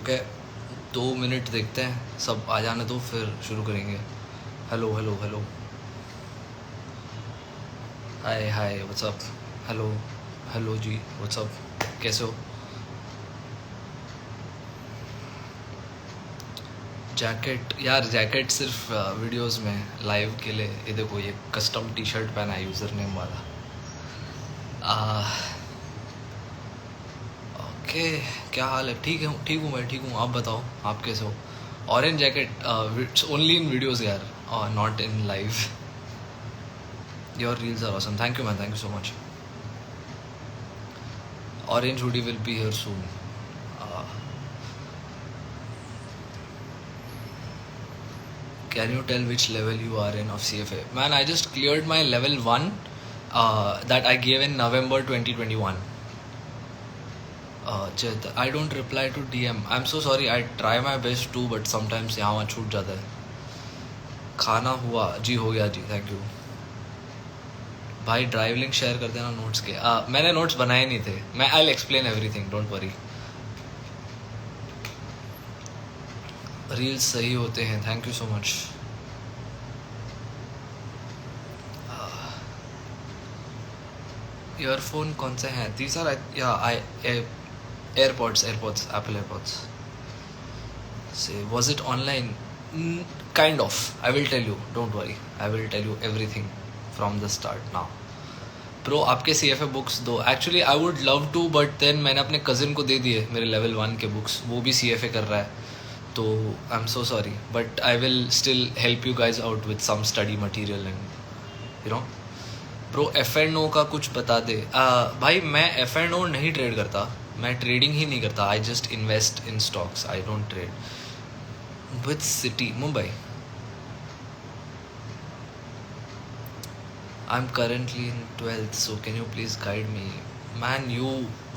Okay 2 minute देखते हैं, सब आ जाने दो फिर शुरू करेंगे। हेलो हेलो हेलो, हाय हाय व्हाट्सअप, हेलो हेलो जी व्हाट्सअप, कैसे हो? जैकेट यार, जैकेट सिर्फ वीडियोस में, लाइव के लिए ये देखो, ये कस्टम टी शर्ट पहना है यूज़र नेम वाला। ओके, क्या हाल है? ठीक है, ठीक हूँ मैं, ठीक हूँ। आप बताओ, आप कैसे हो? Orange jacket it's only in videos यार, not in live. Your reels are awesome, thank you man, thank you so much. Orange hoodie will be here soon. Uh, can you tell which level you are in of CFA? Man, I just cleared my level 1 that I gave in November 2021. Chet, I don't reply to DM. I'm so sorry. I try my best too, but sometimes यहाँ वहाँ छूट जाता है। खाना हुआ जी, हो गया जी, thank you भाई। ड्राइव लिंक शेयर कर देना नोट्स के। मैंने नोट्स बनाए नहीं थे, मैं I will explain everything, don't worry. Reels सही होते हैं, thank you so much. Earphone कौन से हैं? These are yeah I AirPods, AirPods, Apple AirPods. So was it online? Kind of, I will tell you, don't worry, I will tell you everything from the start now. Pro आपके CFA books दो। Actually I would love to, but then मैंने अपने cousin को दे दिए मेरे level 1 के books, वो भी CFA कर रहा है, तो I am so sorry, but I will still help you guys out with some study material and you know. Pro F&O का कुछ बता दे। भाई मैं F&O नहीं ट्रेड करता, मैं ट्रेडिंग ही नहीं करता, I just invest in stocks, I don't trade. With city Mumbai, I'm currently in 12th, so can you please guide me? Man, you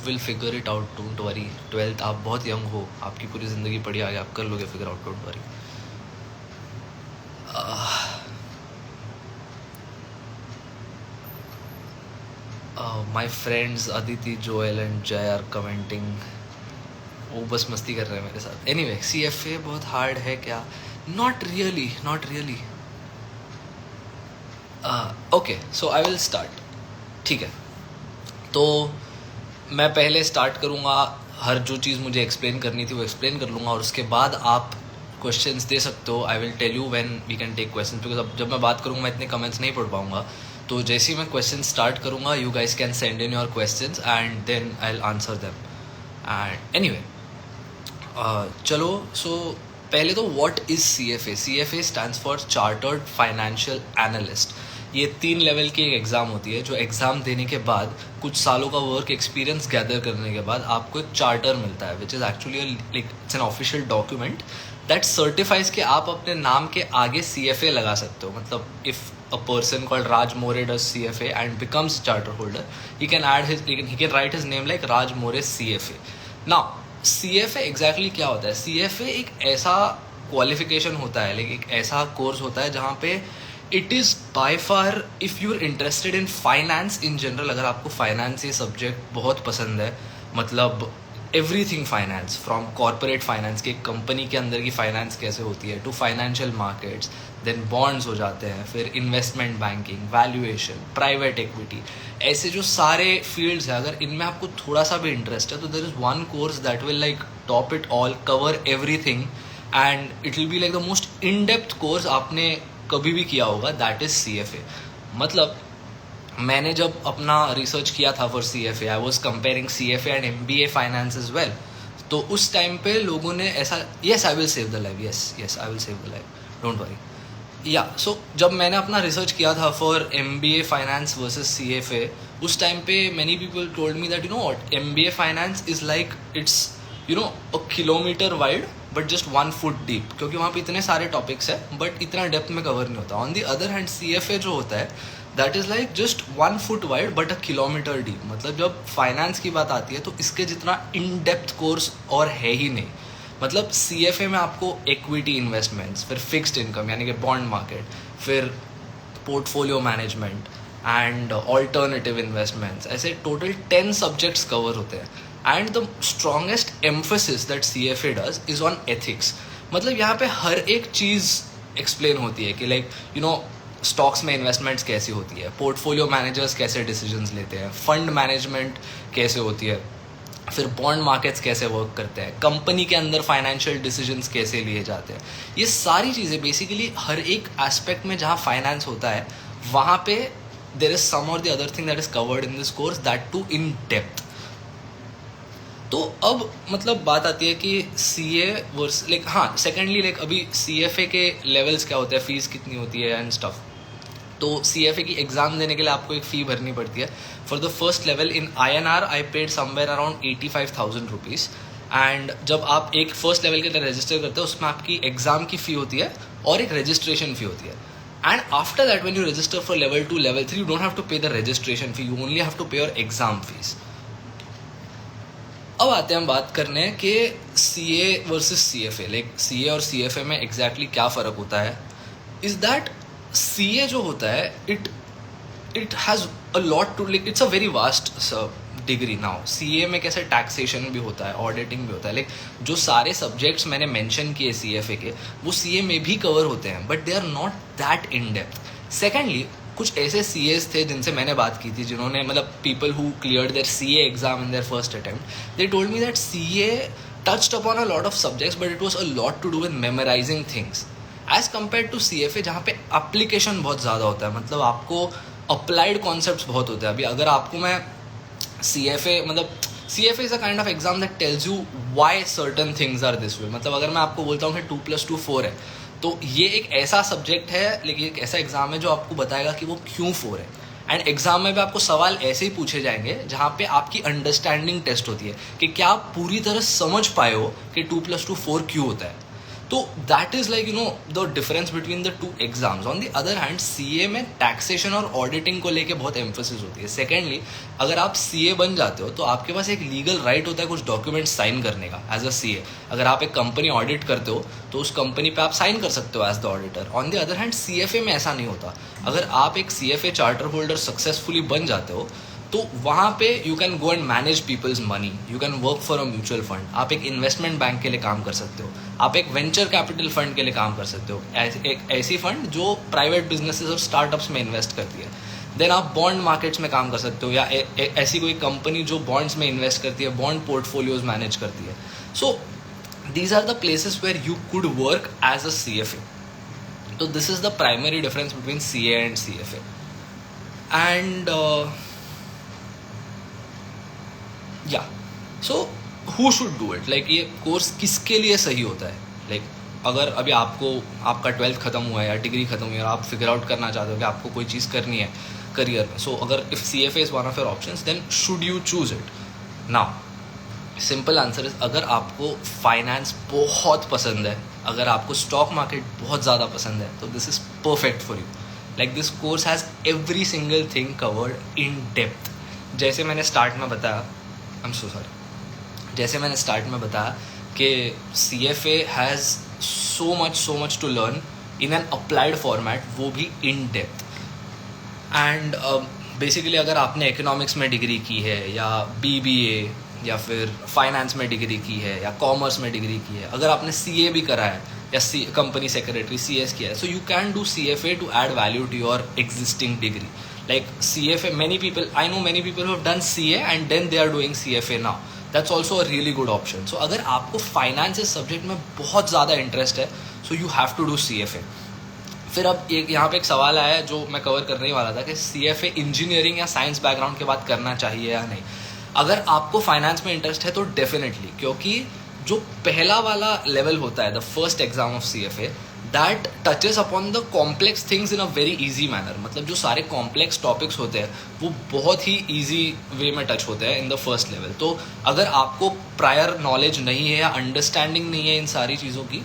will figure it out, don't worry. 12th, आप बहुत young हो, आपकी पूरी ज़िंदगी पड़ी आगे, आप कर लोगे figure out, don't worry. My friends Aditi, Joel and Jay are commenting. वो बस मस्ती कर रहे हैं मेरे साथ। Anyway, CFA बहुत हार्ड है क्या? Not really, not really. Okay, so I will start. ठीक है, तो मैं पहले स्टार्ट करूँगा, हर जो चीज़ मुझे एक्सप्लेन करनी थी वो एक्सप्लेन कर लूँगा, और उसके बाद आप क्वेश्चंस दे सकते हो। I will tell you when we can take questions, because अब जब मैं बात करूँगा मैं इतने कमेंट्स नहीं पढ़ पाऊँगा, तो जैसे ही मैं क्वेश्चन स्टार्ट करूँगा you guys can send in your questions and then I will answer them. And anyway, चलो, सो पहले तो what is CFA? CFA stands for chartered financial analyst. ये 3 लेवल की एक एग्ज़ाम होती है, जो एग्ज़ाम देने के बाद कुछ सालों का वर्क एक्सपीरियंस गैदर करने के बाद आपको एक चार्टर मिलता है, which is actually like it's an official document that certifies कि आप अपने नाम के आगे CFA लगा सकते हो। मतलब if a person called Raj More does CFA and becomes charter holder, he can write his name like Raj More CFA. Now CFA exactly क्या होता है? CFA एक ऐसा क्वालिफिकेशन होता है, लाइक एक ऐसा कोर्स होता है जहाँ पे it is by far, if you are interested in finance in general, अगर आपको फाइनेंस ये सब्जेक्ट बहुत पसंद है, मतलब everything finance, from corporate finance की कंपनी के अंदर की फाइनेंस कैसे होती है, to financial markets, then bonds हो जाते हैं, फिर investment banking, valuation, private equity, ऐसे जो सारे फील्ड्स हैं, अगर इनमें आपको थोड़ा सा भी इंटरेस्ट है तो there is one course that will like top it all, cover everything, and it will be like the most in depth course आपने कभी भी किया होगा, दैट इज़ CFA। मतलब मैंने जब अपना रिसर्च किया था for CFA, I was comparing CFA and MBA finance as well, तो उस टाइम पे लोगों ने ऐसा, yes I will save the life, yes I will save the life, don't worry. Yeah so जब मैंने अपना रिसर्च किया था for MBA finance versus CFA, उस टाइम पे many people told me that you know what, MBA finance is like it's you know a kilometre wide but just 1 foot deep, क्योंकि वहाँ पे इतने सारे टॉपिक्स हैं बट इतना डेप्थ में कवर नहीं होता। On the other hand CFA जो होता है that is like just 1 foot wide but 1 kilometre deep. मतलब जब फाइनेंस की बात आती है तो इसके जितना इन डेप्थ कोर्स और है ही नहीं। मतलब CFA में आपको इक्विटी इन्वेस्टमेंट्स, फिर फिक्स्ड इनकम यानी कि बॉन्ड मार्केट, फिर portfolio management, and alternative investments, ऐसे टोटल 10 सब्जेक्ट्स कवर होते हैं. And the strongest emphasis that CFA does is on ethics. मतलब यहाँ पे हर एक चीज़ एक्सप्लेन होती है कि लाइक यू नो स्टॉक्स में इन्वेस्टमेंट्स कैसी होती है, पोर्टफोलियो मैनेजर्स कैसे डिसीजंस लेते हैं, फंड मैनेजमेंट कैसे होती है, फिर बॉन्ड मार्केट्स कैसे वर्क करते हैं, कंपनी के अंदर फाइनेंशियल डिसीजंस कैसे लिए जाते हैं. ये सारी चीज़ें बेसिकली हर एक एस्पेक्ट में जहाँ फाइनेंस होता है वहाँ पे देयर इज सम और the other thing that is covered in this course, that too in depth. तो अब मतलब बात आती है कि CA वर्स लाइक हाँ सेकेंडली लाइक अभी CFA के लेवल्स क्या होते हैं, फीस कितनी होती है एंड स्टफ. तो CFA की एग्ज़ाम देने के लिए आपको एक फ़ी भरनी पड़ती है. For the first level in INR I paid somewhere around 85,000 rupees. And जब आप एक फर्स्ट लेवल के लिए रजिस्टर करते हो उसमें आपकी एग्ज़ाम की फ़ी होती है और एक रजिस्ट्रेशन फ़ी होती है. And after that when you register for level 2 level 3 you don't have to pay the registration fee, you only have to pay your exam fees. अब आते हैं हम बात करने कि CA versus CFA, like CA और CFA में exactly क्या फ़र्क होता है. इज़ दैट CA जो होता है it has a lot to like it's a very vast degree. Now CA में कैसे टैक्सेशन भी होता है, ऑडिटिंग भी होता है, लाइक जो सारे सब्जेक्ट्स मैंने मेंशन किए CFA के वो CA में भी कवर होते हैं, but they are not that in depth. Secondly कुछ ऐसे CAs थे जिनसे मैंने बात की थी जिन्होंने मतलब people who cleared their CA exam in their first attempt, they told me that CA touched upon a lot of subjects but it was a lot to do with memorizing things as compared to CFA जहाँ पे application बहुत ज़्यादा होता है. मतलब आपको applied concepts बहुत होते हैं. अभी अगर आपको मैं CFA is a kind of exam that tells you why certain things are this way. मतलब अगर मैं आपको बोलता हूँ कि 2+2 4 है तो ये एक ऐसा सब्जेक्ट है, लेकिन एक ऐसा एग्जाम है जो आपको बताएगा कि वो क्यों 4 है. एंड एग्जाम में भी आपको सवाल ऐसे ही पूछे जाएंगे जहाँ पे आपकी अंडरस्टैंडिंग टेस्ट होती है कि क्या आप पूरी तरह समझ पाए हो कि 2+2 4 क्यों होता है. तो that is like you know the difference between the 2 exams. On the other hand CA में टैक्सेशन और ऑडिटिंग को लेके बहुत एम्फोसिस होती है. सेकेंडली अगर आप CA बन जाते हो तो आपके पास एक लीगल राइट होता है कुछ डॉक्यूमेंट्स साइन करने का एज अ CA. अगर आप एक कंपनी ऑडिट करते हो तो उस कंपनी पे आप साइन कर सकते हो as the auditor. On the other hand CFA में ऐसा नहीं होता. अगर आप एक CFA चार्टर होल्डर सक्सेसफुली बन जाते हो तो वहाँ पे you can go and manage peoples money, you can work for a mutual fund, आप एक इन्वेस्टमेंट बैंक के लिए काम कर सकते हो, आप एक वेंचर कैपिटल फंड के लिए काम कर सकते हो, एक ऐसी फंड जो प्राइवेट बिजनेसेस और स्टार्टअप्स में इन्वेस्ट करती है. देन आप बॉन्ड मार्केट्स में काम कर सकते हो या ऐसी कोई कंपनी जो बॉन्ड्स में इन्वेस्ट करती है, बॉन्ड पोर्टफोलियोज मैनेज करती है. So these are the places where you could work as a CFA. तो this is the primary difference between CA and CFA. And या so who should do it, like ये course किसके लिए सही होता है. लाइक अगर अभी आपका 12th खत्म हुआ है या डिग्री खत्म हुई है और आप फिगर आउट करना चाहते हो कि आपको कोई चीज़ करनी है करियर में, सो अगर if CFA is one of your options then should you choose it. Now simple answer is अगर आपको फाइनेंस बहुत पसंद है, अगर आपको स्टॉक मार्केट बहुत ज़्यादा पसंद है तो this is perfect for you. Like this course has every single thing covered in depth. जैसे मैंने स्टार्ट में बताया जैसे मैंने स्टार्ट में बताया कि CFA has so much to learn in an applied format, वो भी इन डेप्थ. एंड बेसिकली अगर आपने इकोनॉमिक्स में डिग्री की है या BBA या फिर फाइनेंस में डिग्री की है या कॉमर्स में डिग्री की है, अगर आपने CA भी करा है या कंपनी सेक्रेटरी CS किया है, so you can do CFA to add value to your existing degree. Like CFA, I know many people who have done CA and then they are doing CFA now. That's also a really good option. So अगर आपको finance subject में बहुत ज़्यादा interest है so you have to do CFA. फिर अब यहाँ पे एक सवाल आया है जो मैं कवर करने ही वाला था कि CFA इंजीनियरिंग या साइंस बैकग्राउंड के बाद करना चाहिए या नहीं. अगर आपको फाइनेंस में इंटरेस्ट है तो डेफिनेटली, क्योंकि जो पहला वाला लेवल होता है the first exam of CFA that touches upon the complex things in a very easy manner. मतलब जो सारे कॉम्प्लेक्स टॉपिक्स होते हैं वो बहुत ही ईजी वे में टच होते हैं इन द फर्स्ट लेवल. तो अगर आपको प्रायर नॉलेज नहीं है या अंडरस्टैंडिंग नहीं है इन सारी चीज़ों की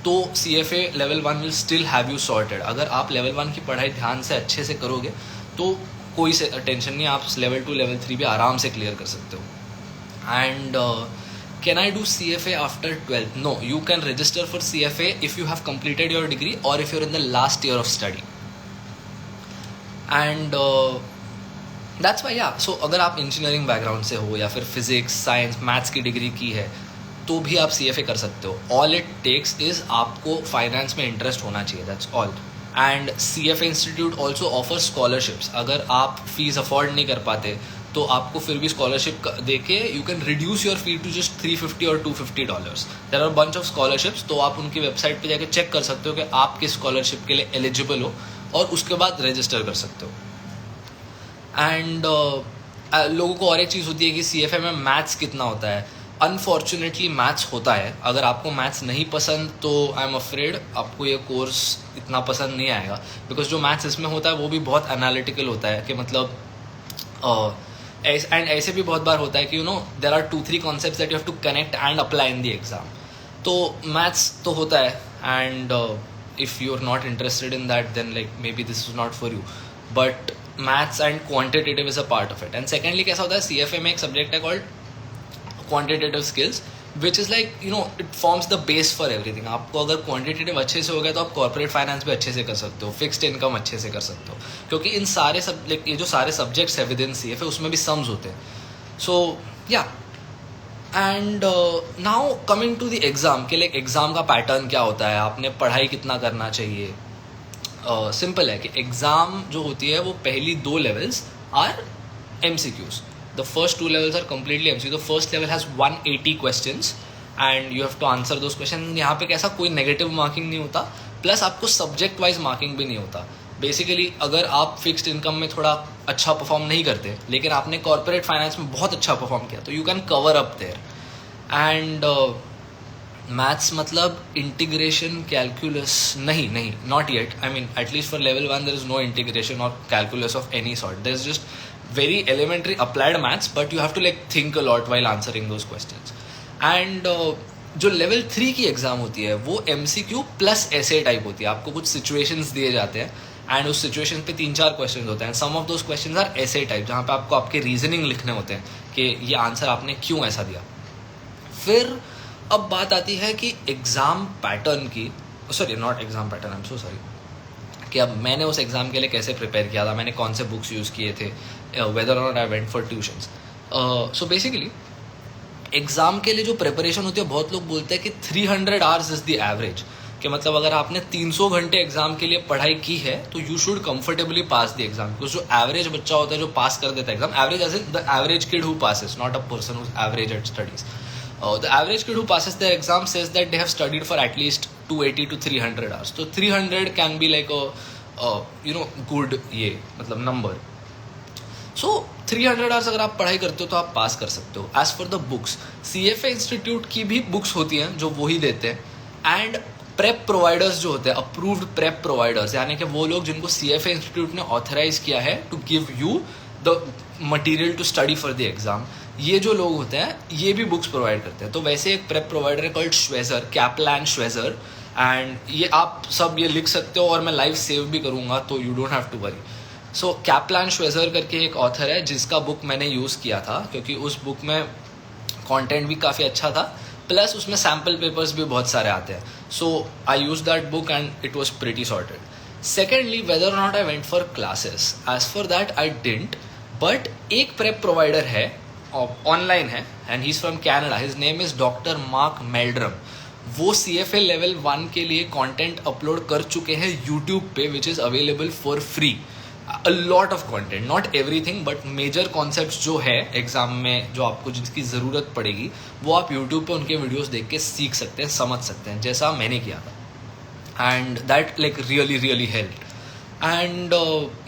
तो CFA level 1 will still have you sorted. अगर आप लेवल 1 की पढ़ाई ध्यान से अच्छे से करोगे तो कोई से टेंशन नहीं, आप लेवल 2 लेवल 3 भी आराम से क्लियर कर सकते हो. And can I do CFA after 12th? No, you can register for CFA if you have completed your degree or if you're in the last year of study. And that's why या सो अगर आप engineering background से हो या फिर physics science maths की degree की है तो भी आप CFA कर सकते हो. ऑल इट टेक्स इज आपको फाइनेंस में इंटरेस्ट होना चाहिए, that's all. And CFA institute also offer scholarships. अगर आप फीस अफोर्ड नहीं कर पाते तो आपको फिर भी स्कॉलरशिप दे के you can reduce your fee to just $350 और $250. There are bunch of scholarships. तो आप उनकी वेबसाइट पे जाके चेक कर सकते हो कि आप किस स्कॉलरशिप के लिए एलिजिबल हो और उसके बाद रजिस्टर कर सकते हो. एंड लोगों को और एक चीज़ होती है कि CFA में मैथ्स कितना होता है. अनफॉर्चुनेटली मैथ्स होता है. अगर आपको मैथ्स नहीं पसंद तो आई एम अफ्रेड आपको ये कोर्स इतना पसंद नहीं आएगा, बिकॉज जो मैथ्स इसमें होता है वो भी बहुत एनालिटिकल होता है कि मतलब एंड ऐसे भी बहुत बार होता है कि you know there are 2-3 concepts that you have to connect and apply in the exam. तो मैथ्स तो होता है and if you are not interested in that then like maybe this is not for you. But maths and quantitative is a part of it. And secondly कैसा होता है CFA में एक subject है called quantitative skills which is like you know it forms the base for everything. आपको अगर quantitative अच्छे से हो गया तो आप कॉर्पोरेट फाइनेंस भी अच्छे से कर सकते हो, फिक्स्ड इनकम अच्छे से कर सकते हो, क्योंकि इन सारे ये जो सारे सब्जेक्ट्स है विद इन CFA उसमें भी सम्स होते हैं. So yeah and now coming to the exam के लिए एग्ज़ाम का पैटर्न क्या होता है, आपने पढ़ाई कितना करना चाहिए. सिंपल है कि एग्ज़ाम जो होती है वो पहली 2 levels are MCQs. The first 2 levels are completely MCQ. The first level has 180 questions and you have to answer those questions. यहाँ पे कैसा कोई नेगेटिव मार्किंग नहीं होता, प्लस आपको सब्जेक्ट वाइज मार्किंग भी नहीं होता. बेसिकली अगर आप फिक्स्ड इनकम में थोड़ा अच्छा परफॉर्म नहीं करते लेकिन आपने कॉर्पोरेट फाइनेंस में बहुत अच्छा परफॉर्म किया तो you can cover up there. And maths मतलब इंटीग्रेशन कैलकुलस नहीं not yet. I mean at least for level 1 there is no integration और calculus of any sort. There is just very elementary applied maths, but you have to like think a lot while answering those questions. And जो level 3 की exam होती है वो MCQ plus essay type होती है. आपको कुछ situations दिए जाते हैं एंड उस सिचुएशन पे 3-4 क्वेश्चन होते हैं. Some of those question are essay type जहाँ पे आपको आपके रीजनिंग लिखने होते हैं कि ये आंसर आपने क्यों ऐसा दिया. फिर अब बात आती है कि एग्जाम पैटर्न की, sorry not exam pattern, I am so sorry, कि अब मैंने उस एग्ज़ाम के लिए कैसे प्रिपेयर किया था, मैंने कौन से बुक्स यूज़ किए थे, वेदर और not I went for tuitions. So basically exam के लिए जो प्रिपरेशन होती है बहुत लोग बोलते हैं कि 300 आवर्स इज़ द एवरेज. कि मतलब अगर आपने 300 घंटे एग्जाम के लिए पढ़ाई की है तो you should comfortably pass the exam. Because जो एवरेज बच्चा होता है जो पास कर देता है एग्जाम, average as in the average kid who passes, not a person who is average at studies. The average kid who passes the exam says that they have studied for at least 280 to 300 hours. So 300 can be like a good ये मतलब number. So 300 hours अगर आप पढ़ाई करते हो तो आप पास कर सकते हो. As for the books, CFA institute की भी बुक्स होती हैं जो वही देते हैं. एंड प्रेप प्रोवाइडर्स जो होते हैं, अप्रूव्ड प्रेप प्रोवाइडर्स, यानी कि वो लोग जिनको CFA इंस्टीट्यूट ने ऑथराइज किया है to give you the material to study for the exam, ये जो लोग होते हैं ये भी बुक्स प्रोवाइड करते हैं. तो वैसे एक प्रेप प्रोवाइडर है कॉल्ड श्वेजर, कैपलैन श्वेजर, एंड ये आप सब ये लिख सकते हो और मैं लाइव सेव भी करूँगा तो you don't have to worry. So Kaplan Schweser करके एक ऑथर है जिसका बुक मैंने यूज़ किया था क्योंकि उस बुक में कंटेंट भी काफ़ी अच्छा था, प्लस उसमें सैम्पल पेपर्स भी बहुत सारे आते हैं. So I use that book and it was pretty sorted. Secondly whether और not I went for classes, as for that I didn't. But एक प्रेप प्रोवाइडर है, ऑनलाइन है, and he is from Canada. His name is doctor Mark Meldrum. वो CFA level 1 के लिए content upload कर चुके हैं यूट्यूब पे, which is available for free. A lot of content, not everything but major concepts जो है एग्जाम में जो आपको जिसकी ज़रूरत पड़ेगी वो आप यूट्यूब पे उनके वीडियोस देख के सीख सकते हैं, समझ सकते हैं, जैसा मैंने किया था. And that like really helped. And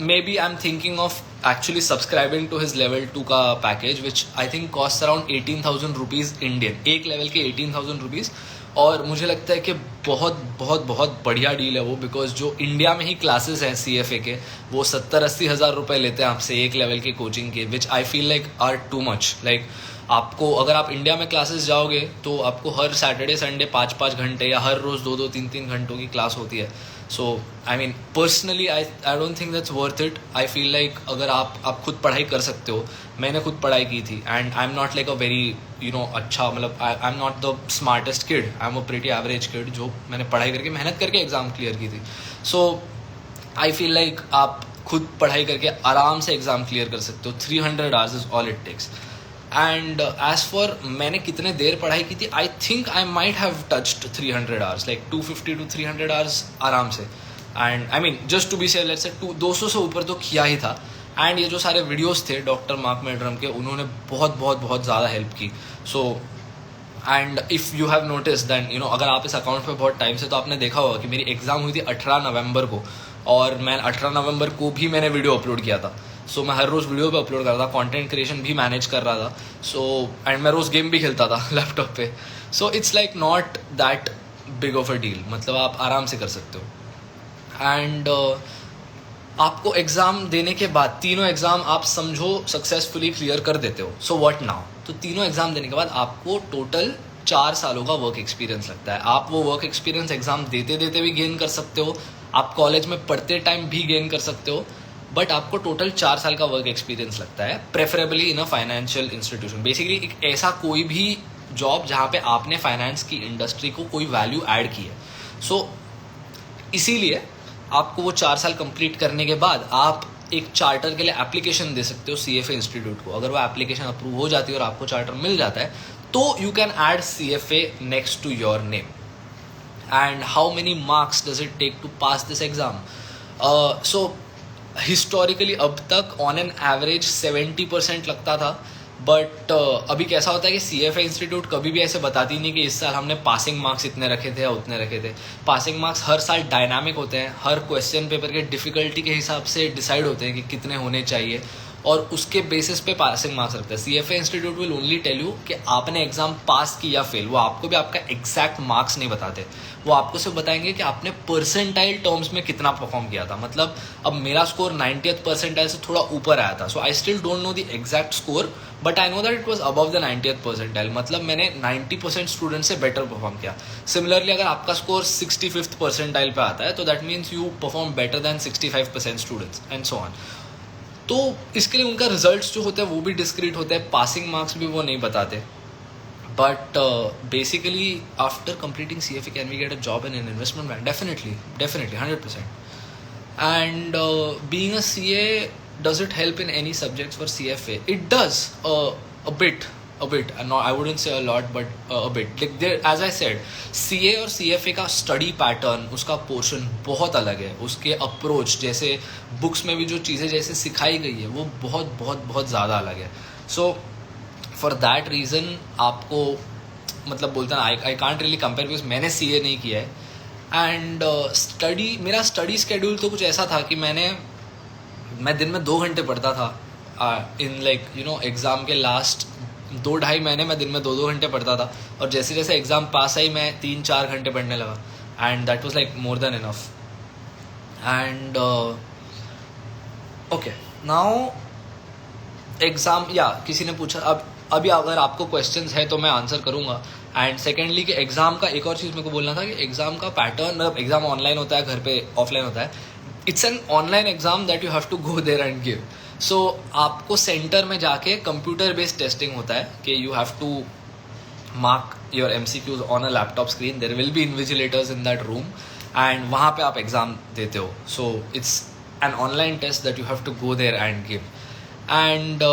maybe I am thinking of actually subscribing to his level 2 का package which I think costs around 18,000 rupees Indian. एक लेवल के 18,000 रुपीज़. और मुझे लगता है कि बहुत बहुत बहुत बढ़िया डील है वो, बिकॉज जो इंडिया में ही क्लासेस हैं CFA के वो 70-80 हज़ार रुपये लेते हैं आपसे एक लेवल के कोचिंग के, which I feel like are too much. Like आपको अगर आप इंडिया में क्लासेस जाओगे तो आपको हर सैटरडे संडे 5-5 घंटे या हर रोज़ 2-2, 3-3 घंटों की क्लास होती है. So I mean personally I don't think that's worth it. I feel like अगर आप खुद पढ़ाई कर सकते हो, मैंने खुद पढ़ाई की थी and I am not like a very अच्छा, मतलब आई am not the smartest kid, I am a pretty average kid जो मैंने पढ़ाई करके मेहनत करके एग्ज़ाम क्लियर की थी. सो आई फील लाइक आप खुद पढ़ाई करके आराम से एग्ज़ाम क्लियर कर सकते हो. 300 hours is all it takes. And as for मैंने कितने देर पढ़ाई की थी, I think I might have touched 300 hours, like 250 to 300 hours आराम से. And I mean just to be safe, let's say 200 से ऊपर तो किया ही था. एंड ये जो सारे वीडियोस थे डॉक्टर मार्क मेडरम के, उन्होंने बहुत बहुत बहुत ज़्यादा हेल्प की. So and if you have notice then you know, अगर आप इस अकाउंट पे बहुत टाइम से, तो आपने देखा होगा कि मेरी एग्ज़ाम हुई थी 18 नवंबर को, और मैं 18 नवंबर को भी मैंने वीडियो अपलोड किया था. सो मैं हर रोज़ वीडियो पे अपलोड कर रहा था, कंटेंट क्रिएशन भी मैनेज कर रहा था. सो एंड मैं रोज़ गेम भी खेलता था लैपटॉप पे. So it's like not that big of a deal, मतलब आप आराम से कर सकते हो. एंड आपको एग्ज़ाम देने के बाद, तीनों एग्ज़ाम आप समझो सक्सेसफुली क्लियर कर देते हो. So what now? तो तीनों एग्ज़ाम देने के बाद आपको टोटल 4 सालों का वर्क एक्सपीरियंस लगता है. आप वो वर्क एक्सपीरियंस एग्ज़ाम देते देते भी गेन कर सकते हो, आप कॉलेज में पढ़ते टाइम भी गेन कर सकते हो, बट आपको टोटल 4 साल का वर्क एक्सपीरियंस लगता है, preferably in a financial institution. Basically एक ऐसा कोई भी जॉब जहाँ पे आपने फाइनेंस की इंडस्ट्री को कोई वैल्यू ऐड की है. सो इसीलिए आपको वो 4 साल कंप्लीट करने के बाद आप एक चार्टर के लिए एप्लीकेशन दे सकते हो CFA इंस्टीट्यूट को. अगर वो एप्लीकेशन अप्रूव हो जाती है और आपको चार्टर मिल जाता है, तो you can add CFA next to your name. And how many marks does it take to pass this exam? So historically अब तक ऑन एन एवरेज 70% लगता था, बट अभी कैसा होता है कि CFA इंस्टीट्यूट कभी भी ऐसे बताती नहीं कि इस साल हमने पासिंग मार्क्स इतने रखे थे या उतने रखे थे. पासिंग मार्क्स हर साल डायनामिक होते हैं, हर क्वेश्चन पेपर के डिफ़िकल्टी के हिसाब से डिसाइड होते हैं कि कितने होने चाहिए, और उसके बेसिस पे पासिंग मार्क्स रखते हैं. CFA institute will only tell you कि आपने एग्जाम पास की या फेल. वो आपको भी आपका एग्जैक्ट मार्क्स नहीं बताते, वो आपको सिर्फ बताएंगे कि आपने परसेंटाइल टर्म्स में कितना परफॉर्म किया था. मतलब अब मेरा स्कोर 90th परसेंटाइल से थोड़ा ऊपर आया था, so I still don't know the exact score, but I know that it was above the 90th percentile. मतलब मैंने 90% स्टूडेंट से बेटर परफॉर्म किया. सिमिलरली अगर आपका स्कोर 65th परसेंटाइल पे आता है, तो that means you perform better than 65% students and so on. तो इसके लिए उनका रिजल्ट्स जो होते हैं वो भी डिस्क्रीट होते हैं, पासिंग मार्क्स भी वो नहीं बताते. But basically after completing CFA can we get a job in an investment bank? Definitely 100%. And being a CA, does it help in any subjects for CFA? It does a bit. No, I wouldn't say a lot, but a bit. Like there, as I said, CA और CFA का study pattern, उसका portion बहुत अलग है. उसके approach, जैसे books में भी जो चीज़ें जैसे सिखाई गई है, वो बहुत बहुत बहुत ज़्यादा अलग है. सो फॉर दैट रीज़न आपको, मतलब बोलते हैं I can't really compare, because मैंने CA नहीं किया है. एंड मेरा स्टडी स्केड्यूल तो कुछ ऐसा था कि मैं दिन में 2 घंटे पढ़ता था. In like you no exam के लास्ट 2-2.5 महीने मैं दिन में 2-2 घंटे पढ़ता था, और जैसे जैसे एग्ज़ाम पास आई मैं 3-4 घंटे पढ़ने लगा. And that was like more than enough. And okay, now exam, या किसी ने पूछा, अभी अगर आपको क्वेश्चंस है तो मैं आंसर करूँगा. एंड सेकेंडली कि एग्ज़ाम का एक और चीज़ मेरे को बोलना था कि एग्ज़ाम का पैटर्न, मतलब एग्ज़ाम ऑनलाइन होता है, घर पे ऑफलाइन होता है. It's an online exam that you have to go there and give. So आपको सेंटर में जाके कंप्यूटर बेस्ड टेस्टिंग होता है कि you have to mark your MCQs on a laptop screen. There will be invigilators in that room, and वहाँ पे आप exam देते हो. So it's an online test that you have to go there and give. And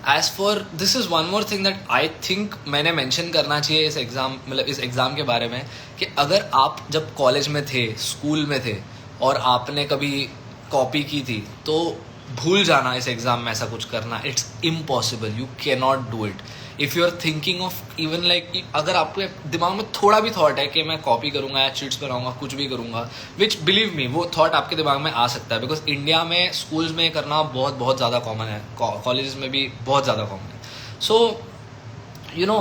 as for this is one more thing that I think मैंने mention करना चाहिए इस exam, मतलब इस एग्ज़ाम के बारे में, कि अगर आप जब कॉलेज में थे, स्कूल में थे, और आपने कभी कॉपी की थी, तो भूल जाना इस एग्ज़ाम में ऐसा कुछ करना. It's impossible, you can not do it. If you are thinking of even like, अगर आपके दिमाग में थोड़ा भी थॉट है कि मैं कॉपी करूँगा या चीट्स बनाऊँगा, कुछ भी करूँगा, विच बिलीव मी वो थॉट आपके दिमाग में आ सकता है, बिकॉज इंडिया में स्कूल्स में करना बहुत बहुत ज़्यादा कॉमन है, कॉलेज में भी बहुत ज़्यादा कॉमन है. सो यू नो,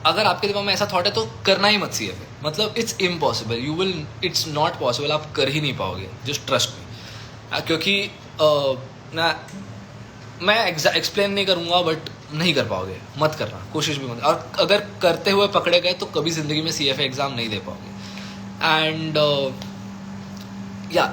अगर आपके दिमाग में ऐसा थॉट है तो करना ही मत CFA. मतलब it's impossible, it's not possible, आप कर ही नहीं पाओगे, जस्ट ट्रस्ट मी. क्योंकि मैं एक्सप्लेन नहीं करूँगा, बट नहीं कर पाओगे, मत करना, कोशिश भी मत. और अगर करते हुए पकड़े गए तो कभी ज़िंदगी में CFA एग्ज़ाम नहीं दे पाओगे. एंड या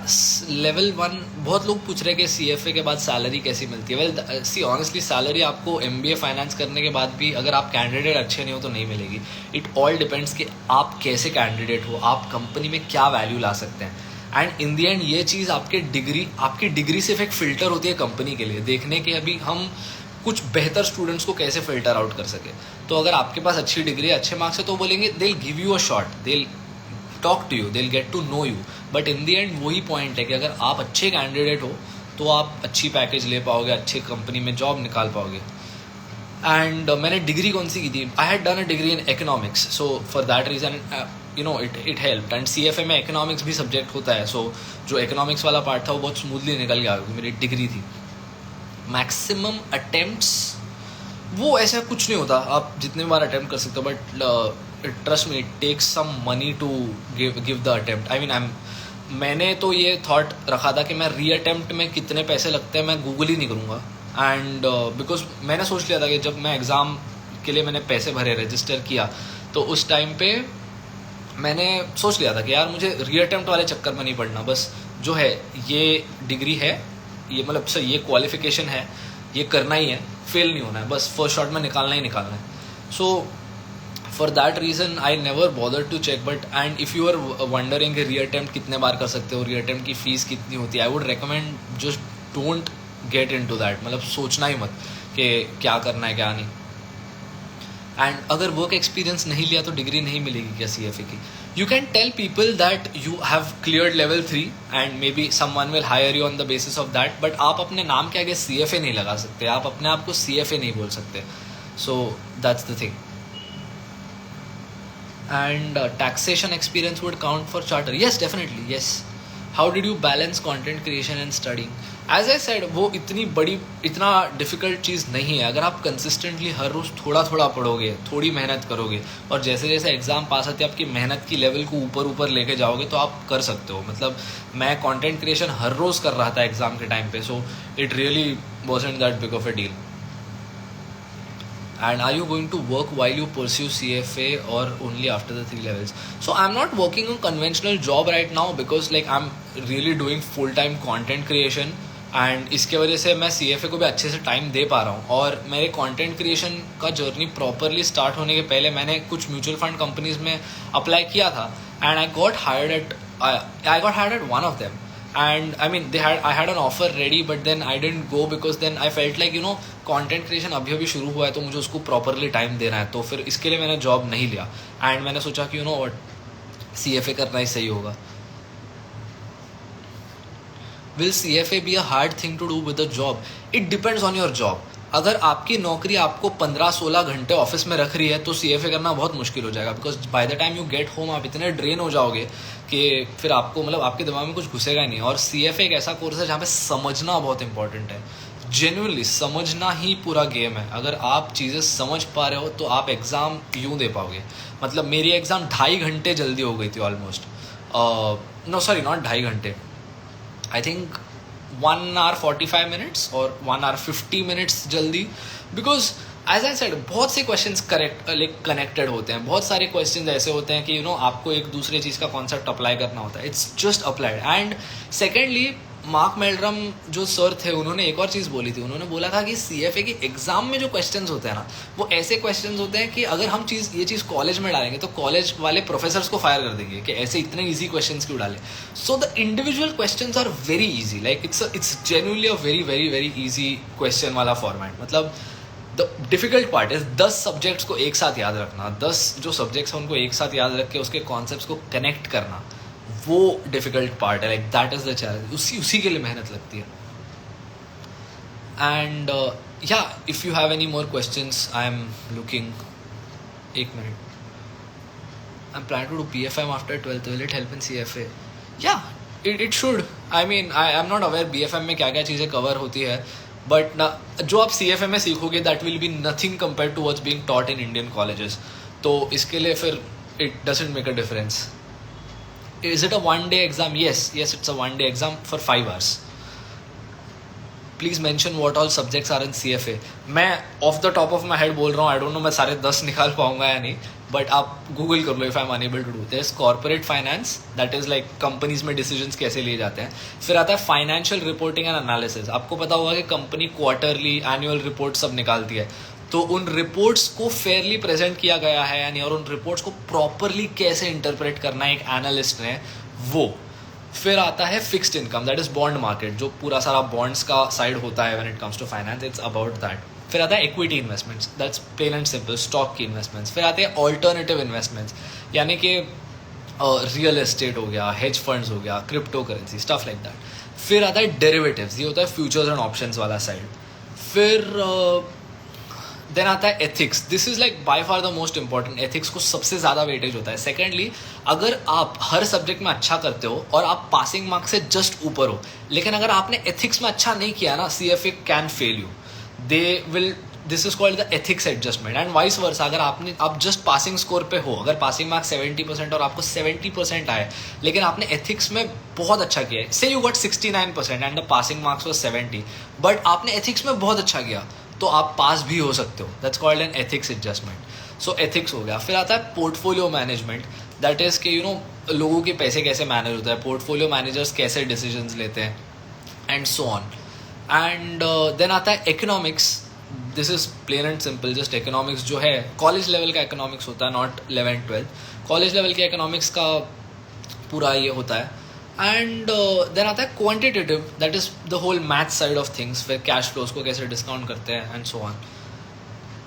लेवल 1, बहुत लोग पूछ रहे हैं कि CFA के बाद सैलरी कैसी मिलती है. वेल सी ऑनेस्टली, सैलरी आपको MBA फाइनेंस करने के बाद भी, अगर आप कैंडिडेट अच्छे नहीं हो तो नहीं मिलेगी. इट ऑल डिपेंड्स कि आप कैसे कैंडिडेट हो, आप कंपनी में क्या वैल्यू ला सकते हैं. एंड इन द एंड ये चीज़ आपकी डिग्री सिर्फ एक फ़िल्टर होती है कंपनी के लिए, देखने के अभी हम कुछ बेहतर स्टूडेंट्स को कैसे फ़िल्टर आउट कर सके। तो अगर आपके पास अच्छी डिग्री है, अच्छे मार्क्स है, तो बोलेंगे they will give you a shot, they will talk to you, they will get to know you. But in the end वही पॉइंट है कि अगर आप अच्छे कैंडिडेट हो तो आप अच्छी पैकेज ले पाओगे, अच्छे कंपनी में जॉब निकाल पाओगे। एंड मैंने डिग्री कौन सी की थी? I had done a degree in economics, so for that reason you know it help. And CFA में इकोनॉमिक्स भी सब्जेक्ट होता है, सो जो इकोनॉमिक्स वाला पार्ट था वो बहुत स्मूथली निकल गया क्योंकि मेरी डिग्री थी। मैक्सिमम अटेम्प्ट्स वो ऐसा कुछ नहीं होता, आप जितने बार अटेम्प्ट कर सकते हो, but trust me it takes some money to give the attempt. I mean मैंने तो ये थॉट रखा था कि मैं री अटेम्प्ट में कितने पैसे लगते हैं मैं गूगल ही नहीं करूँगा। एंड बिकॉज मैंने सोच लिया था कि जब मैं एग्ज़ाम के लिए मैंने पैसे भरे, रजिस्टर किया, तो उस टाइम पे मैंने सोच लिया था कि यार मुझे री अटेम्प्ट वाले चक्कर में नहीं पड़ना, बस जो है ये डिग्री है, ये मतलब सर ये क्वालिफिकेशन है, ये करना ही है, फेल नहीं होना है, बस फर्स्ट शॉट में निकालना ही निकालना है। So for that reason I never bother to check. But and if you are wondering कि री अटेम्प्ट कितने बार कर सकते हो, री अटेम्प्ट की फ़ीस कितनी होती है, I would recommend just don't get into that. मतलब सोचना ही मत कि क्या करना है क्या नहीं। एंड अगर वर्क एक्सपीरियंस नहीं लिया तो डिग्री नहीं मिलेगी क्या CFA की? You can tell people that you have cleared level 3 and maybe someone will hire you on the basis of that, but आप अपने नाम के आगे CFA नहीं लगा सकते, आप अपने आप को CFA नहीं बोल सकते। So that's the thing. And taxation experience would count for charter? Yes, definitely, yes. How did you balance content creation and studying? As I said, वो इतना डिफ़िकल्ट चीज़ नहीं है। अगर आप कंसिस्टेंटली हर रोज़ थोड़ा थोड़ा पढ़ोगे, थोड़ी मेहनत करोगे, और जैसे जैसे एग्ज़ाम पास आते आपकी मेहनत की लेवल को ऊपर लेके जाओगे तो आप कर सकते हो। मतलब मैं कंटेंट क्रिएशन हर रोज़ कर रहा था एग्ज़ाम के टाइम पे, so it really wasn't that big of a deal. And are you going to work while you pursue CFA or only after the 3 levels? So I'm not working on conventional job right now because like I'm really doing full time content creation, and इसके वजह से मैं CFA को भी अच्छे से time दे पा रहा हूँ। और मेरे कंटेंट क्रिएशन का जर्नी प्रॉपरली स्टार्ट होने के पहले मैंने कुछ म्यूचुअल फंड कंपनीज में अप्लाई किया था, and I got hired at one of them. And I mean I had an offer ready, but then I didn't go because then I felt like content creation अभी शुरू हुआ है तो मुझे उसको properly time देना है, तो फिर इसके लिए मैंने जॉब नहीं लिया। एंड मैंने सोचा कि what CFA करना ही सही होगा। Will CFA be a hard thing to do with a job? It depends on your job. अगर आपकी नौकरी आपको 15-16 घंटे ऑफिस में रख रही है तो CFA करना बहुत मुश्किल हो जाएगा, because by the time you get home आप इतने ड्रेन हो जाओगे कि फिर आपको मतलब आपके दिमाग में कुछ घुसेगा ही नहीं। और CFA एक ऐसा कोर्स है जहाँ पे समझना बहुत इंपॉर्टेंट है, जेन्युइनली समझना ही पूरा गेम है। अगर आप चीज़ें समझ पा रहे हो तो आप एग्ज़ाम यूँ दे पाओगे। मतलब मेरी एग्ज़ाम 2.5 घंटे जल्दी हो गई थी ऑलमोस्ट, नो सॉरी नॉट 2.5 घंटे, आई थिंक 1 hour 45 minutes और 1 hour 50 minutes जल्दी, बिकॉज एज आई सेड बहुत से क्वेश्चंस कनेक्टेड होते हैं, बहुत सारे क्वेश्चंस ऐसे होते हैं कि आपको एक दूसरे चीज़ का कॉन्सेप्ट अप्लाई करना होता है, it's just applied. And secondly Mark Meldrum जो सर थे उन्होंने एक और चीज़ बोली थी, उन्होंने बोला था कि CFA के एग्जाम में जो क्वेश्चंस होते हैं ना वो ऐसे क्वेश्चंस होते हैं कि अगर हम ये चीज़ कॉलेज में डालेंगे तो कॉलेज वाले प्रोफेसर्स को फायर कर देंगे कि ऐसे इतने ईजी क्वेश्चंस क्यों डालें। So the individual questions are very easy, like it's genuinely a very very very easy question वाला फॉर्मेट। मतलब the difficult part is 10 subjects को एक साथ याद रखना, 10 जो सब्जेक्ट्स हैं उनको एक साथ याद रख के उसके कॉन्सेप्ट्स को कनेक्ट करना, वो डिफिकल्ट पार्ट है। Like that is the challenge, उसी के लिए मेहनत लगती है। एंड या if you have any more questions I am looking, एक minute, I am planning to do BFM after 12th, will it help in CFA? या it should. I mean I am not aware BFM में क्या क्या चीज़ें cover होती है, but जो आप CFA में सीखोगे that will be nothing compare to what's being taught in Indian colleges. तो इसके लिए फिर it doesn't make a difference. Is it a one-day exam? Yes, it's a one-day exam for 5 hours. Please mention what all subjects are in CFA. मैं off the top of my head बोल रहा हूँ, I don't know मैं सारे 10 निकाल पाऊंगा या नहीं, but आप Google कर लो if I'm unable to do. There's corporate finance, that is like companies में decisions कैसे लिए जाते हैं। फिर आता है financial reporting and analysis। आपको पता होगा कि कंपनी क्वार्टरली एनुअल रिपोर्ट सब निकालती है, तो उन रिपोर्ट्स को फेयरली प्रेजेंट किया गया है यानी, और उन रिपोर्ट्स को प्रॉपरली कैसे इंटरप्रेट करना है एक एनालिस्ट ने, वो फिर आता है fixed income, that is bond market, जो पूरा सारा बॉन्ड्स का साइड होता है when it comes to finance, it's about that. फिर आता है equity investments, that's plain and simple stock की इन्वेस्टमेंट्स. फिर आते हैं ऑल्टरनेटिव इन्वेस्टमेंट्स, यानी कि रियल एस्टेट हो गया, हेज फंड्स हो गया, crypto currency, stuff like that. फिर आता है डेरिवेटिव्स, ये होता है फ्यूचर्स एंड ऑप्शंस वाला साइड. फिर देन आता है ethics. This is like by far the most important. Ethics को सबसे ज़्यादा वेटेज होता है. सेकेंडली, अगर आप हर सब्जेक्ट में अच्छा करते हो और आप पासिंग मार्क्स से जस्ट ऊपर हो, लेकिन अगर आपने एथिक्स में अच्छा नहीं किया ना, CFA can fail you. They will, this is called the ethics adjustment. And vice versa, अगर आप जस्ट पासिंग स्कोर पे हो, अगर पासिंग मार्क्स 70% और आपको 70% आए, लेकिन आपने एथिक्स में बहुत अच्छा किया है, से you got 69% and the passing marks was 70, but आपने एथिक्स में बहुत अच्छा किया, तो आप पास भी हो सकते हो. That's called an ethics adjustment. So ethics हो गया. फिर आता है पोर्टफोलियो मैनेजमेंट, दैट इज़ कि लोगों के पैसे कैसे मैनेज होता है, पोर्टफोलियो मैनेजर्स कैसे डिसीजंस लेते हैं, and so on. And then आता है economics. This is plain and simple, just economics जो है कॉलेज लेवल का इकोनॉमिक्स होता है, नॉट 11th-12th. कॉलेज लेवल के इकोनॉमिक्स का पूरा ये होता है. एंड देन आता है quantitative, that is the whole math side of things. फिर कैश फ्लोज को कैसे डिस्काउंट करते हैं, एंड सो ऑन.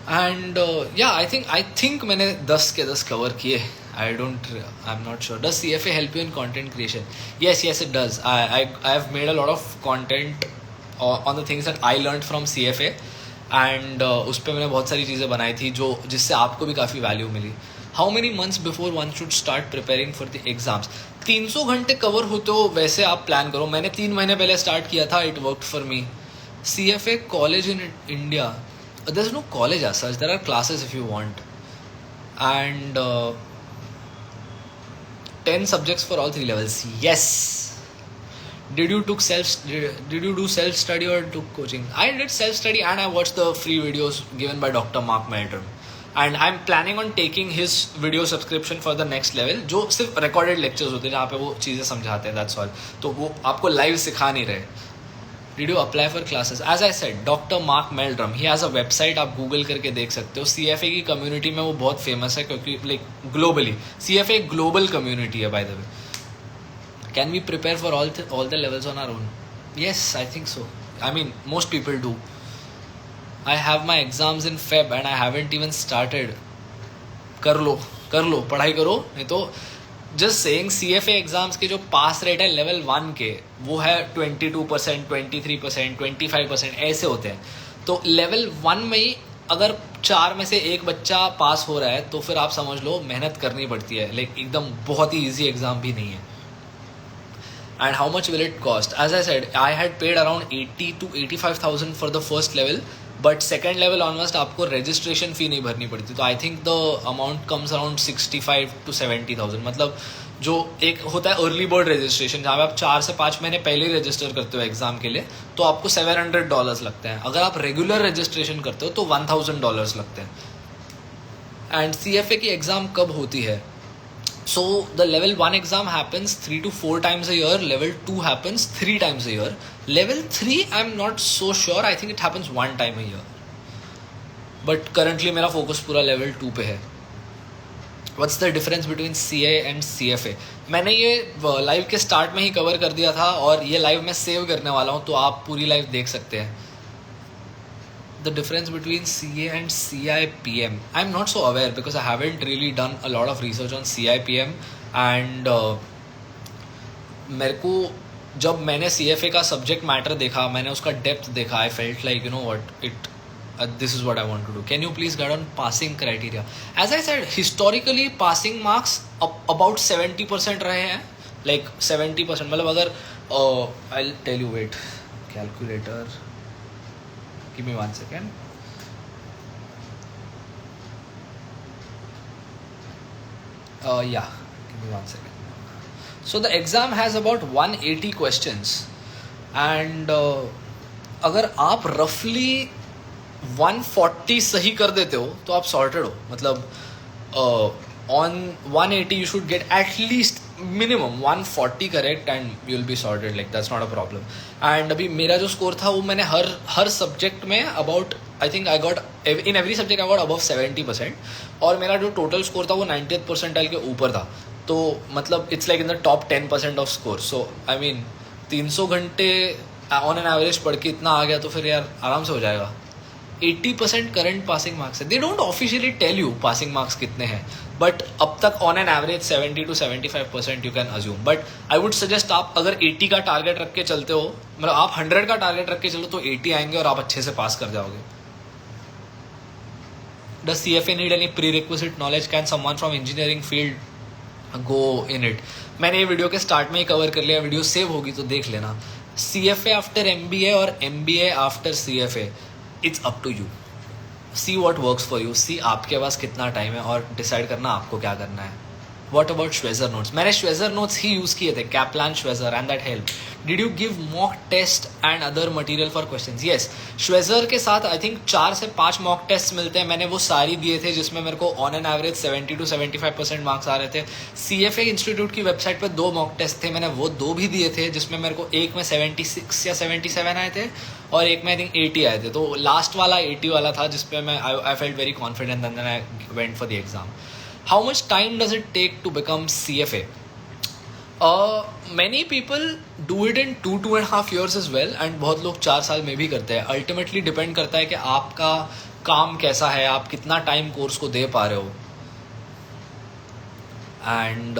एंड या आई थिंक मैंने 10 के 10 कवर किए. आई am not sure. Does CFA help you in content creation? yes it does. I have made a lot of content on the things that I learned from CFA. And उस पर मैंने बहुत सारी चीज़ें बनाई थी जो जिससे आपको भी काफ़ी वैल्यू मिली. How many months before one should start preparing for the exams? 300 घंटे कवर होते हो वैसे आप प्लान करो. मैंने 3 महीने पहले स्टार्ट किया था. It worked for me. CFA college in India, there is no college as such, there are classes if you want. And 10 subjects for all 3 levels. Yes. Did you do self study or took coaching? I did self study and I watched the free videos given by Dr. Mark Meldrum. And I'm planning on taking his video subscription for the next level, जो सिर्फ recorded lectures होते हैं जहाँ पे वो चीज़ें समझाते हैं, that's all. तो वो आपको live सिखा नहीं रहे. Did you apply for classes? As I said, Dr. Mark Meldrum, he has a website, आप गूगल करके देख सकते हो. CFA की कम्युनिटी में वो बहुत फेमस है क्योंकि लाइक ग्लोबली CFA एक ग्लोबल कम्युनिटी है, by the way. Can we prepare for all the levels on our own? Yes, I think so. I mean, most people do. I have my exams in Feb and I haven't even started. कर लो पढ़ाई करो. नहीं तो just saying CFA exams के जो पास rate है level 1 के, वो है 22%, 23%, 25% ऐसे होते हैं. तो लेवल 1 में ही अगर 4 में से एक बच्चा पास हो रहा है तो फिर आप समझ लो मेहनत करनी पड़ती है. लाइक एकदम बहुत ही ईजी एग्जाम भी नहीं है. And how much will it cost? As I said, I had paid around 80 to 85,000 for the first level, but second level onwards आपको registration fee नहीं भरनी पड़ती. तो I think the amount comes around 65 to 70,000. मतलब जो एक होता है अर्ली बर्ड रजिस्ट्रेशन, जहाँ पे आप 4 से 5 महीने पहले ही रजिस्टर करते हो एग्जाम के लिए, तो आपको $700 लगते हैं. अगर आप रेगुलर रजिस्ट्रेशन करते हो तो $1,000 लगते हैं. एंड CFA की एग्ज़ाम कब होती है? So the level 1 exam happens 3 to 4 times a year. Level 2 happens 3 times a year. Level 3 I'm not so sure. I think it happens 1 time a year. But currently मेरा focus पूरा level 2 पे है. What's the difference between CA and CFA? मैंने ये live के start में ही cover कर दिया था और ये लाइव मैं सेव करने वाला हूँ, तो आप पूरी लाइव देख सकते हैं. The difference between CA and CIPM, I'm not so aware because I haven't really done a lot of research on CIPM. and मेरे को जब मैंने CFA का सब्जेक्ट मैटर देखा, मैंने उसका डेप्थ देखा, I felt like this is what I want to do. Can you please guide on passing criteria? As I said, historically passing marks about 70% रहे हैं. Like 70%, मतलब अगर I'll tell you, wait, calculator, give me 1 second. Yeah, give me 1 second. So the exam has about 180 questions and अगर आप roughly 140 सही कर देते हो तो आप sorted हो. मतलब on 180 you should get at least minimum 140 correct and you'll be sorted. Like that's not a problem. And अभी मेरा जो स्कोर था वो मैंने हर सब्जेक्ट में about I think I got in every subject I got above 70%. और मेरा जो टोटल स्कोर था वो 90th परसेंटाइल के ऊपर था. तो मतलब it's like in the top 10% off score. So I mean 300 घंटे ऑन एन एवरेज पढ़ के इतना आ गया तो फिर यार आराम से हो जाएगा. 80% करंट पासिंग मार्क्स है. They don't officially tell you passing marks कितने हैं, बट अब तक on an average 70 to 75% you can assume. But I would suggest आप अगर 80 का टारगेट रख के चलते हो, मतलब आप 100 का टारगेट रख के चलो तो 80 आएंगे और आप अच्छे से पास कर जाओगे. Does CFA need any prerequisite knowledge? Can someone from engineering field go in it? मैंने ये वीडियो के स्टार्ट में ही कवर कर लिया. वीडियो सेव होगी तो देख लेना. CFA आफ्टर MBA और MBA after CFA, it's up to you. See what works for you. See आपके पास कितना टाइम है और डिसाइड करना आपको क्या करना है. What about Schweser notes? मैंने श्वेजर नोट्स ही यूज़ किए थे, Kaplan Schweser, and that help. Did you give mock test and other material for question? Yes, Schweser के साथ आई थिंक 4 से 5 मॉक टेस्ट मिलते हैं. मैंने वो सारी दिए थे जिसमें मेरे को on an average 70 to 75% marks आ रहे थे. CFA इंस्टीट्यूट की वेबसाइट पर 2 मॉक टेस्ट थे, मैंने वो 2 भी दिए थे, जिसमें मेरे को एक में 76 या 77 आए थे और एक में आई थिंक 80 आए थे. तो लास्ट वाला 80 वाला था जिसपे मैं I felt very confident and then I went for the exam. How much time does it take to become CFA? Many people do it in 2.5 years as well, and बहुत लोग 4 साल में भी करते हैं. Ultimately depend करता है कि आपका काम कैसा है, आप कितना टाइम कोर्स को दे पा रहे हो. एंड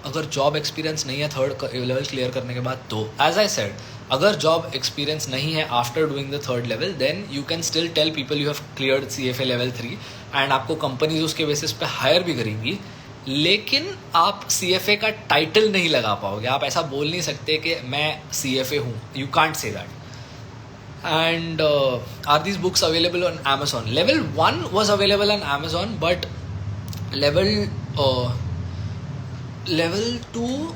अगर जॉब एक्सपीरियंस नहीं है 3rd लेवल क्लियर करने के बाद, तो एज आई सेड, अगर जॉब एक्सपीरियंस नहीं है after doing the 3rd level, then you can still tell people you have cleared CFA level 3 and आपको कंपनीज उसके बेसिस पे हायर भी करेंगी. लेकिन आप CFA का टाइटल नहीं लगा पाओगे. आप ऐसा बोल नहीं सकते कि मैं CFA हूँ. You can't say that. And are these books available on Amazon? Level 1 was available on Amazon, but level 2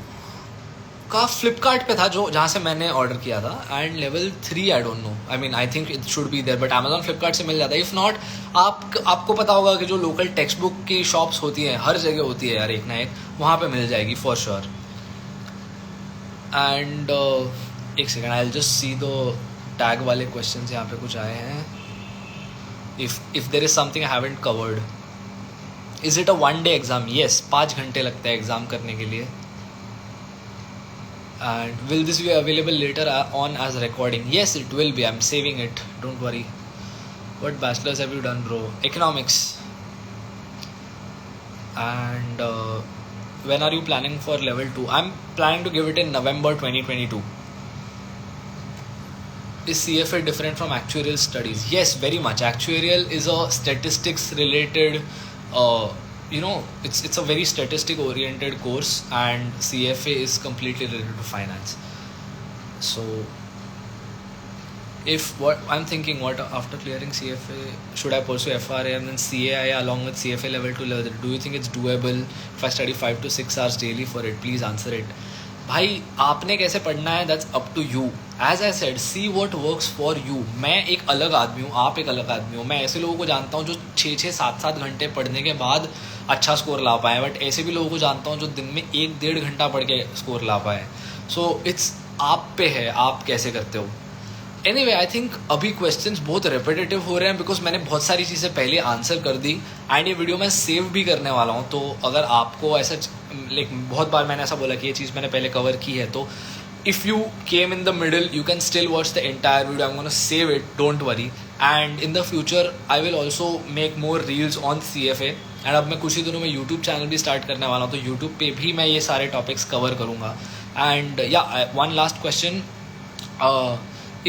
का फ्लिपकार्ट पे था, जो जहाँ से मैंने ऑर्डर किया था. And level 3 I don't know, I mean I think it should be there, but Amazon Flipkart से मिल जाता है. इफ़ नॉट, आपको पता होगा कि जो लोकल टेक्स्ट बुक की शॉप्स होती हैं, हर जगह होती है यार एक ना एक, वहाँ पे मिल जाएगी फॉर श्योर. एंड एक second, I will just see the tag वाले क्वेश्चन यहाँ पे कुछ आए हैं. If there is something I haven't covered. Is it a 1 day exam? Yes, 5 घंटे लगता है एग्जाम करने के लिए. And will this be available later on as recording? Yes, it will be. I'm saving it. Don't worry. What bachelor's have you done, bro? Economics. And when are you planning for level 2? I'm planning to give it in November 2022. Is CFA different from actuarial studies? Yes, very much. Actuarial is a statistics related it's a very statistic oriented course, and CFA is completely related to finance. So I'm thinking, what after clearing CFA, should I pursue FRA and then CAI along with CFA level 2 level 3? Do you think it's doable if I study 5 to 6 hours daily for it? Please answer it. भाई आपने कैसे पढ़ना है, that's up to you. As I said, see what works for you. मैं एक अलग आदमी हूँ, आप एक अलग आदमी हो. मैं ऐसे लोगों को जानता हूँ जो 6-6, 7-7 घंटे पढ़ने के बाद अच्छा स्कोर ला पाए, बट ऐसे भी लोगों को जानता हूँ जो दिन में 1-1.5 घंटा पढ़ के स्कोर ला पाए. सो इट्स आप पे है, आप कैसे करते हो. एनीवे, आई थिंक अभी क्वेश्चंस बहुत रिपीटेटिव हो रहे हैं बिकॉज मैंने बहुत सारी चीज़ें पहले आंसर कर दी, एंड ये वीडियो मैं सेव भी करने वाला हूँ. तो अगर आपको ऐसा, लाइक बहुत बार मैंने ऐसा बोला कि ये चीज़ मैंने पहले कवर की है, तो if you came in the middle you can still watch the entire video. I am gonna save it, don't worry. And in the future I will also make more reels on CFA. And अब मैं कुछ ही दिनों में YouTube channel भी start करने वाला हूँ, तो यूट्यूब पे भी मैं ये सारे टॉपिक्स कवर करूँगा. एंड या, one last question,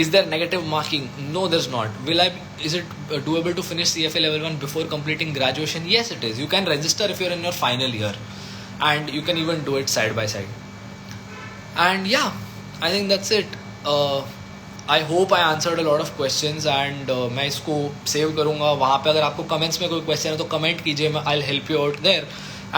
is there negative marking? No, there's not. Is it doable to finish CFA level 1 before completing graduation? Yes, it is. You can register if you're in your final year, and you can even do it side by side. And yeah, I think that's it. I hope I answered a lot of questions, and मैं इसको save करूँगा. वहाँ पे अगर आपको comments में कोई question है तो कमेंट कीजिए, मैं I'll help you out there.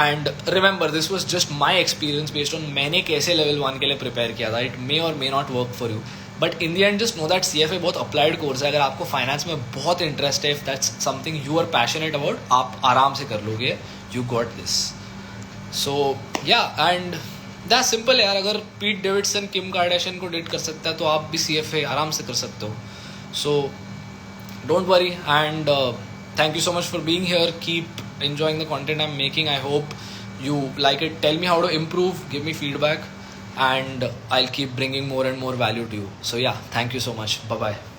And remember, this was just my experience based on मैंने कैसे level 1 के लिए प्रिपेयर किया था. It may or may not work for you. But in the end just know that CFA बहुत applied course है. अगर आपको फाइनेंस में बहुत इंटरेस्ट है, if that's something you are passionate about, आप आराम से कर लोगे. You got this. So yeah, and that simple यार. अगर पीट डेविडसन किम कार्दाशियन को डेट कर सकता है तो आप भी CFA आराम से कर सकते हो. So don't worry, and thank you so much for being here. Keep enjoying the content I'm making. I hope you like it, tell me how to improve, give me feedback, and I'll keep bringing more and more value to you. So yeah, thank you so much. Bye bye.